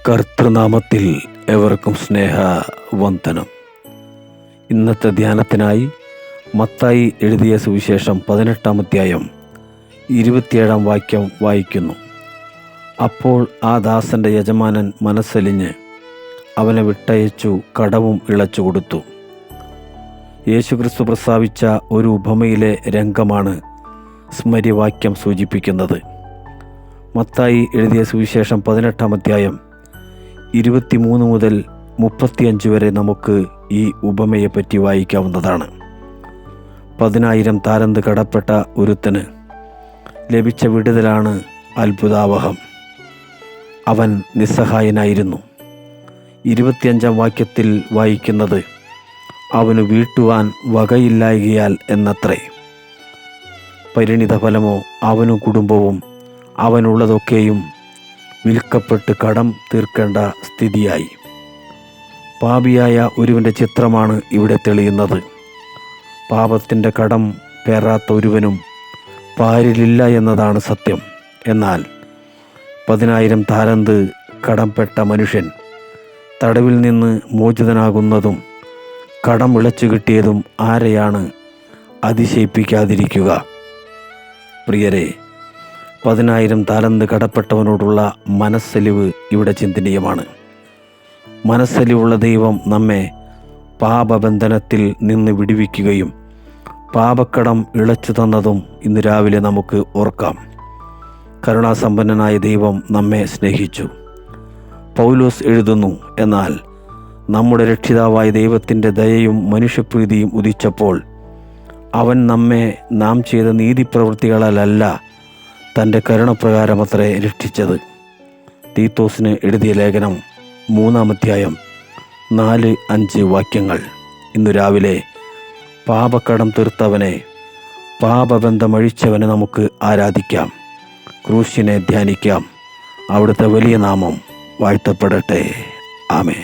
കർത്തൃനാമത്തിൽ എവർക്കും സ്നേഹവന്ദനം. ഇന്നത്തെ ധ്യാനത്തിനായി മത്തായി എഴുതിയ സുവിശേഷം 18-ാം അധ്യായം 27-ാം വാക്യം വായിക്കുന്നു. അപ്പോൾ ആ ദാസൻ്റെ യജമാനൻ മനസ്സലിഞ്ഞ് അവനെ വിട്ടയച്ചു, കടവും ഇളച്ചു കൊടുത്തു. യേശുക്രിസ്തു പ്രസ്താവിച്ച ഒരു ഉപമയിലെ രംഗമാണ് സ്മര്യവാക്യം സൂചിപ്പിക്കുന്നത്. മത്തായി എഴുതിയ സുവിശേഷം 18-ാം അധ്യായം 23 മുതൽ 35 വരെ നമുക്ക് ഈ ഉപമയെപ്പറ്റി വായിക്കാവുന്നതാണ്. 10,000 താലന്ത് കടപ്പെട്ട ഒരുത്തന് ലഭിച്ച വിടുതലാണ് അത്ഭുതാവഹം. അവൻ നിസ്സഹായനായിരുന്നു. 25-ാം വാക്യത്തിൽ വായിക്കുന്നത് അവന് വീട്ടുവാൻ വകയില്ലായകയാൽ എന്നത്രേ. പരിണിത ഫലമോ അവനും കുടുംബവും അവനുള്ളതൊക്കെയും വിൽക്കപ്പെട്ട് കടം തീർക്കേണ്ട സ്ഥിതിയായി. പാപിയായ ഒരുവൻ്റെ ചിത്രമാണ് ഇവിടെ തെളിയുന്നത്. പാപത്തിൻ്റെ കടം പേറാത്ത ഒരുവനും പാരിലില്ല എന്നതാണ് സത്യം. എന്നാൽ 10,000 താലന്ത് കടംപ്പെട്ട മനുഷ്യൻ തടവിൽ നിന്ന് മോചിതനാകുന്നതും കടം ഇളച്ചു കിട്ടിയതും ആരെയാണ് അതിശയിപ്പിക്കാതിരിക്കുക? പ്രിയരെ, 10,000 താലന്ത് കടപ്പെട്ടവനോടുള്ള മനസ്സലിവ് ഇവിടെ ചിന്തനീയമാണ്. മനസ്സലിവുള്ള ദൈവം നമ്മെ പാപബന്ധനത്തിൽ നിന്ന് വിടുവിക്കുകയും പാപക്കടം ഇളച്ചു തന്നതും ഇന്ന് രാവിലെ നമുക്ക് ഓർക്കാം. കരുണാസമ്പന്നനായ ദൈവം നമ്മെ സ്നേഹിച്ചു. പൗലോസ് എഴുതുന്നു, എന്നാൽ നമ്മുടെ രക്ഷിതാവായ ദൈവത്തിൻ്റെ ദയയും മനുഷ്യപ്രീതിയും ഉദിച്ചപ്പോൾ അവൻ നമ്മെ നാം ചെയ്ത നീതിപ്രവൃത്തികളല്ല തൻ്റെ കരുണപ്രകാരമത്രേ രക്ഷിച്ചത്. തീത്തോസിന് എഴുതിയ ലേഖനം 3-ാം അധ്യായം 4-5 വാക്യങ്ങൾ. ഇന്നു രാവിലെ പാപക്കടം തീർത്തവനെ, പാപബന്ധമഴിച്ചവനെ നമുക്ക് ആരാധിക്കാം. ക്രൂശിനെ ധ്യാനിക്കാം. അവിടുത്തെ വലിയ നാമം വാഴ്ത്തപ്പെടട്ടെ. ആമേൻ.